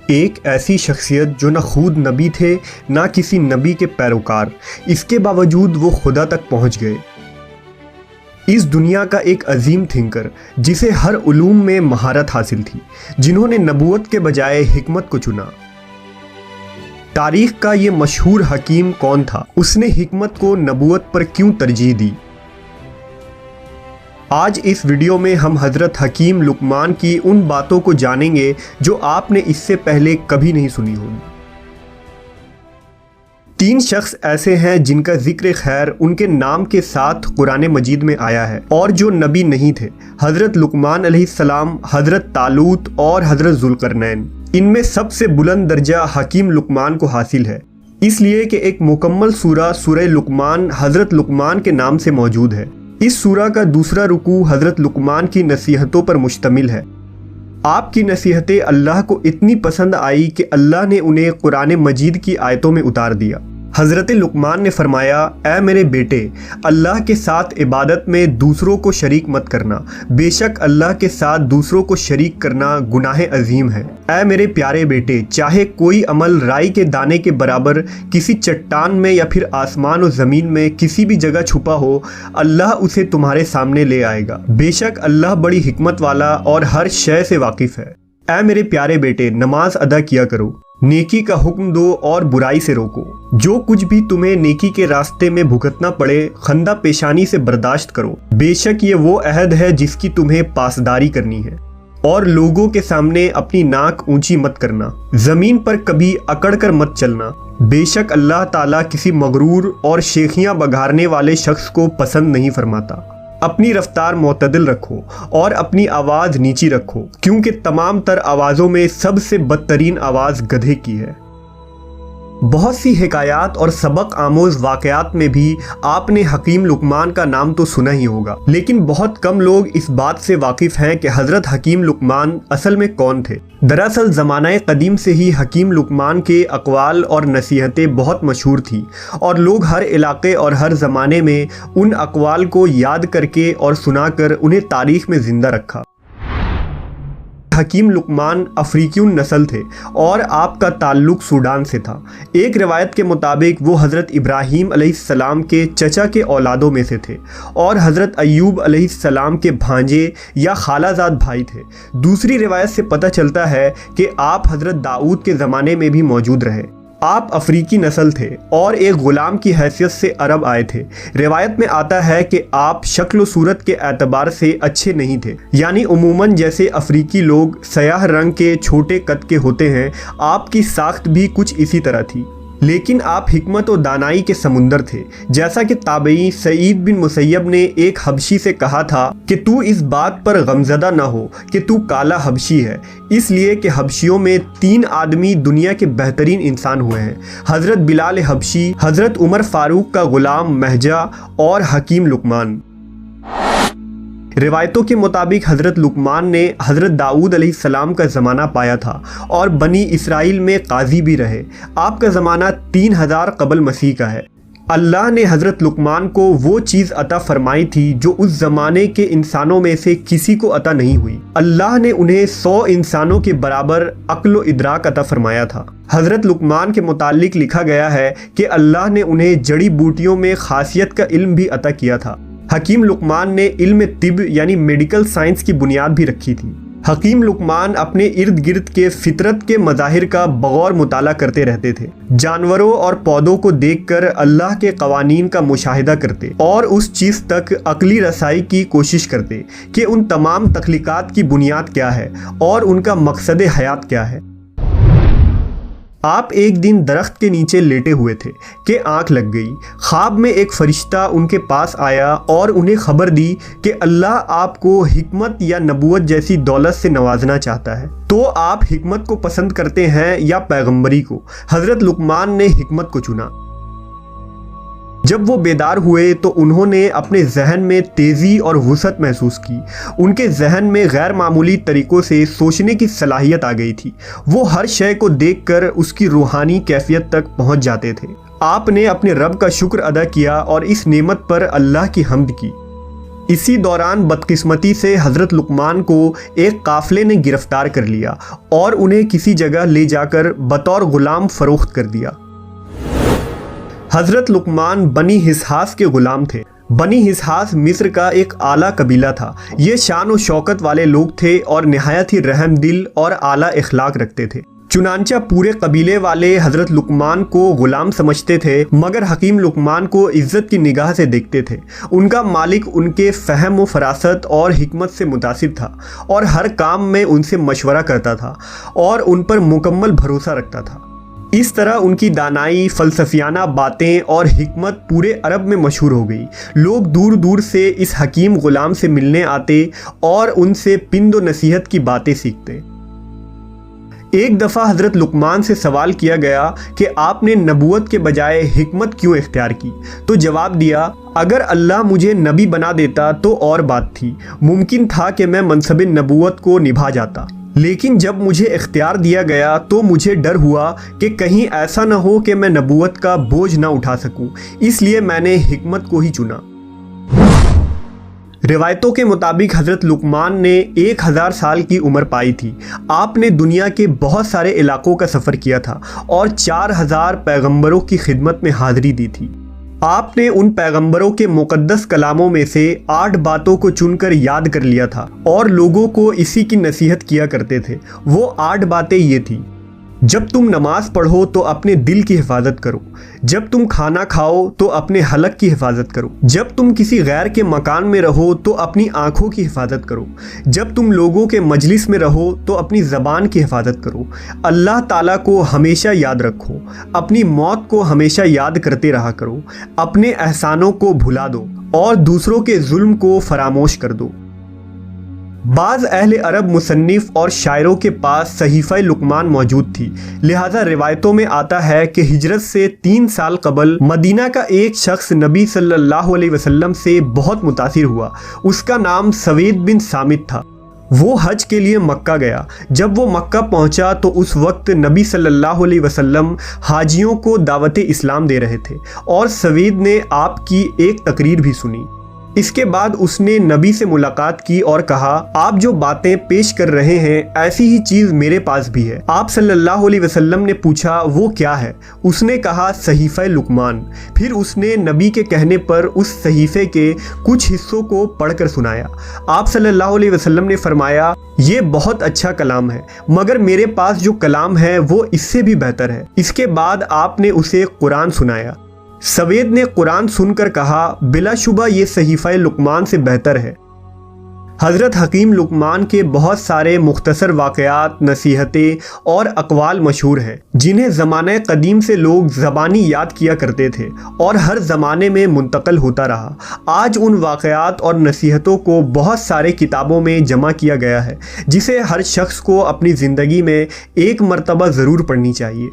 ایک ایسی شخصیت جو نہ خود نبی تھے نہ کسی نبی کے پیروکار، اس کے باوجود وہ خدا تک پہنچ گئے۔ اس دنیا کا ایک عظیم تھنکر جسے ہر علوم میں مہارت حاصل تھی، جنہوں نے نبوت کے بجائے حکمت کو چنا۔ تاریخ کا یہ مشہور حکیم کون تھا؟ اس نے حکمت کو نبوت پر کیوں ترجیح دی؟ آج اس ویڈیو میں ہم حضرت حکیم لقمان کی ان باتوں کو جانیں گے جو آپ نے اس سے پہلے کبھی نہیں سنی ہوگی۔ 3 شخص ایسے ہیں جن کا ذکر خیر ان کے نام کے ساتھ قرآن مجید میں آیا ہے اور جو نبی نہیں تھے: حضرت لقمان علیہ السلام، حضرت طالوت اور حضرت ذوالقرنین۔ ان میں سب سے بلند درجہ حکیم لقمان کو حاصل ہے، اس لیے کہ ایک مکمل سورہ لقمان حضرت لقمان کے نام سے موجود ہے۔ اس سورہ کا دوسرا رکوع حضرت لقمان کی نصیحتوں پر مشتمل ہے۔ آپ کی نصیحتیں اللہ کو اتنی پسند آئی کہ اللہ نے انہیں قرآن مجید کی آیتوں میں اتار دیا۔ حضرت لقمان نے فرمایا: اے میرے بیٹے، اللہ کے ساتھ عبادت میں دوسروں کو شریک مت کرنا، بے شک اللہ کے ساتھ دوسروں کو شریک کرنا گناہ عظیم ہے۔ اے میرے پیارے بیٹے، چاہے کوئی عمل رائی کے دانے کے برابر کسی چٹان میں یا پھر آسمان و زمین میں کسی بھی جگہ چھپا ہو، اللہ اسے تمہارے سامنے لے آئے گا، بے شک اللہ بڑی حکمت والا اور ہر شے سے واقف ہے۔ اے میرے پیارے بیٹے، نماز ادا کیا کرو، نیکی کا حکم دو اور برائی سے روکو۔ جو کچھ بھی تمہیں نیکی کے راستے میں بھگتنا پڑے، خندہ پیشانی سے برداشت کرو، بے شک یہ وہ عہد ہے جس کی تمہیں پاسداری کرنی ہے۔ اور لوگوں کے سامنے اپنی ناک اونچی مت کرنا، زمین پر کبھی اکڑ کر مت چلنا، بے شک اللہ تعالیٰ کسی مغرور اور شیخیاں بگھارنے والے شخص کو پسند نہیں فرماتا۔ اپنی رفتار معتدل رکھو اور اپنی آواز نیچی رکھو، کیونکہ تمام تر آوازوں میں سب سے بدترین آواز گدھے کی ہے۔ بہت سی حکایات اور سبق آموز واقعات میں بھی آپ نے حکیم لقمان کا نام تو سنا ہی ہوگا، لیکن بہت کم لوگ اس بات سے واقف ہیں کہ حضرت حکیم لقمان اصل میں کون تھے۔ دراصل زمانہ قدیم سے ہی حکیم لقمان کے اقوال اور نصیحتیں بہت مشہور تھیں، اور لوگ ہر علاقے اور ہر زمانے میں ان اقوال کو یاد کر کے اور سنا کر انہیں تاریخ میں زندہ رکھا۔ حکیم لقمان افریقی نسل تھے اور آپ کا تعلق سوڈان سے تھا۔ ایک روایت کے مطابق وہ حضرت ابراہیم علیہ السلام کے چچا کے اولادوں میں سے تھے اور حضرت ایوب علیہ السلام کے بھانجے یا خالہ زاد بھائی تھے۔ دوسری روایت سے پتہ چلتا ہے کہ آپ حضرت داؤد کے زمانے میں بھی موجود رہے۔ آپ افریقی نسل تھے اور ایک غلام کی حیثیت سے عرب آئے تھے۔ روایت میں آتا ہے کہ آپ شکل و صورت کے اعتبار سے اچھے نہیں تھے، یعنی عموماً جیسے افریقی لوگ سیاہ رنگ کے چھوٹے قد کے ہوتے ہیں، آپ کی ساخت بھی کچھ اسی طرح تھی۔ لیکن آپ حکمت و دانائی کے سمندر تھے، جیسا کہ تابعی سعید بن مسیب نے ایک حبشی سے کہا تھا کہ تو اس بات پر غمزدہ نہ ہو کہ تو کالا حبشی ہے، اس لیے کہ حبشیوں میں 3 آدمی دنیا کے بہترین انسان ہوئے ہیں: حضرت بلال حبشی، حضرت عمر فاروق کا غلام مہجہ اور حکیم لقمان۔ روایتوں کے مطابق حضرت لقمان نے حضرت داؤد علیہ السلام کا زمانہ پایا تھا اور بنی اسرائیل میں قاضی بھی رہے۔ آپ کا زمانہ 3000 قبل مسیح کا ہے۔ اللہ نے حضرت لقمان کو وہ چیز عطا فرمائی تھی جو اس زمانے کے انسانوں میں سے کسی کو عطا نہیں ہوئی۔ اللہ نے انہیں 100 انسانوں کے برابر عقل و ادراک عطا فرمایا تھا۔ حضرت لقمان کے متعلق لکھا گیا ہے کہ اللہ نے انہیں جڑی بوٹیوں میں خاصیت کا علم بھی عطا کیا تھا۔ حکیم لقمان نے علم طب یعنی میڈیکل سائنس کی بنیاد بھی رکھی تھی۔ حکیم لقمان اپنے ارد گرد کے فطرت کے مظاہر کا بغور مطالعہ کرتے رہتے تھے، جانوروں اور پودوں کو دیکھ کر اللہ کے قوانین کا مشاہدہ کرتے اور اس چیز تک عقلی رسائی کی کوشش کرتے کہ ان تمام تخلیقات کی بنیاد کیا ہے اور ان کا مقصد حیات کیا ہے۔ آپ ایک دن درخت کے نیچے لیٹے ہوئے تھے کہ آنکھ لگ گئی۔ خواب میں ایک فرشتہ ان کے پاس آیا اور انہیں خبر دی کہ اللہ آپ کو حکمت یا نبوت جیسی دولت سے نوازنا چاہتا ہے۔ تو آپ حکمت کو پسند کرتے ہیں یا پیغمبری کو؟ حضرت لقمان نے حکمت کو چنا۔ جب وہ بیدار ہوئے تو انہوں نے اپنے ذہن میں تیزی اور وسعت محسوس کی۔ ان کے ذہن میں غیر معمولی طریقوں سے سوچنے کی صلاحیت آ گئی تھی۔ وہ ہر شے کو دیکھ کر اس کی روحانی کیفیت تک پہنچ جاتے تھے۔ آپ نے اپنے رب کا شکر ادا کیا اور اس نعمت پر اللہ کی حمد کی۔ اسی دوران بدقسمتی سے حضرت لقمان کو ایک قافلے نے گرفتار کر لیا اور انہیں کسی جگہ لے جا کر بطور غلام فروخت کر دیا۔ حضرت لقمان بنی حسحاس کے غلام تھے۔ بنی حسحاس مصر کا ایک اعلیٰ قبیلہ تھا۔ یہ شان و شوکت والے لوگ تھے اور نہایت ہی رحم دل اور اعلیٰ اخلاق رکھتے تھے۔ چنانچہ پورے قبیلے والے حضرت لقمان کو غلام سمجھتے تھے، مگر حکیم لقمان کو عزت کی نگاہ سے دیکھتے تھے۔ ان کا مالک ان کے فہم و فراست اور حکمت سے متاثر تھا اور ہر کام میں ان سے مشورہ کرتا تھا اور ان پر مکمل بھروسہ رکھتا تھا۔ اس طرح ان کی دانائی، فلسفیانہ باتیں اور حکمت پورے عرب میں مشہور ہو گئی۔ لوگ دور دور سے اس حکیم غلام سے ملنے آتے اور ان سے پند و نصیحت کی باتیں سیکھتے۔ ایک دفعہ حضرت لقمان سے سوال کیا گیا کہ آپ نے نبوت کے بجائے حکمت کیوں اختیار کی؟ تو جواب دیا، اگر اللہ مجھے نبی بنا دیتا تو اور بات تھی، ممکن تھا کہ میں منصب نبوت کو نبھا جاتا، لیکن جب مجھے اختیار دیا گیا تو مجھے ڈر ہوا کہ کہیں ایسا نہ ہو کہ میں نبوت کا بوجھ نہ اٹھا سکوں، اس لیے میں نے حکمت کو ہی چنا۔ روایتوں کے مطابق حضرت لقمان نے 1000 سال کی عمر پائی تھی۔ آپ نے دنیا کے بہت سارے علاقوں کا سفر کیا تھا اور 4000 پیغمبروں کی خدمت میں حاضری دی تھی۔ آپ نے ان پیغمبروں کے مقدس کلاموں میں سے 8 باتوں کو چن کر یاد کر لیا تھا اور لوگوں کو اسی کی نصیحت کیا کرتے تھے۔ وہ 8 باتیں یہ تھیں: جب تم نماز پڑھو تو اپنے دل کی حفاظت کرو، جب تم کھانا کھاؤ تو اپنے حلق کی حفاظت کرو، جب تم کسی غیر کے مکان میں رہو تو اپنی آنکھوں کی حفاظت کرو، جب تم لوگوں کے مجلس میں رہو تو اپنی زبان کی حفاظت کرو، اللہ تعالیٰ کو ہمیشہ یاد رکھو، اپنی موت کو ہمیشہ یاد کرتے رہا کرو، اپنے احسانوں کو بھلا دو اور دوسروں کے ظلم کو فراموش کر دو۔ بعض اہل عرب مصنف اور شاعروں کے پاس صحیفہ لقمان موجود تھی، لہذا روایتوں میں آتا ہے کہ ہجرت سے 3 سال قبل مدینہ کا ایک شخص نبی صلی اللہ علیہ وسلم سے بہت متاثر ہوا۔ اس کا نام سوید بن سامت تھا۔ وہ حج کے لیے مکہ گیا۔ جب وہ مکہ پہنچا تو اس وقت نبی صلی اللہ علیہ وسلم حاجیوں کو دعوت اسلام دے رہے تھے اور سوید نے آپ کی ایک تقریر بھی سنی۔ اس کے بعد اس نے نبی سے ملاقات کی اور کہا، آپ جو باتیں پیش کر رہے ہیں ایسی ہی چیز میرے پاس بھی ہے۔ آپ صلی اللہ علیہ وسلم نے پوچھا، وہ کیا ہے؟ اس نے کہا، صحیفہ لقمان۔ پھر اس نے نبی کے کہنے پر اس صحیفے کے کچھ حصوں کو پڑھ کر سنایا۔ آپ صلی اللہ علیہ وسلم نے فرمایا، یہ بہت اچھا کلام ہے، مگر میرے پاس جو کلام ہے وہ اس سے بھی بہتر ہے۔ اس کے بعد آپ نے اسے قرآن سنایا۔ سوید نے قرآن سن کر کہا، بلا شبہ یہ صحیفہ لقمان سے بہتر ہے۔ حضرت حکیم لقمان کے بہت سارے مختصر واقعات، نصیحتیں اور اقوال مشہور ہیں، جنہیں زمانہ قدیم سے لوگ زبانی یاد کیا کرتے تھے اور ہر زمانے میں منتقل ہوتا رہا۔ آج ان واقعات اور نصیحتوں کو بہت سارے کتابوں میں جمع کیا گیا ہے، جسے ہر شخص کو اپنی زندگی میں ایک مرتبہ ضرور پڑھنی چاہیے۔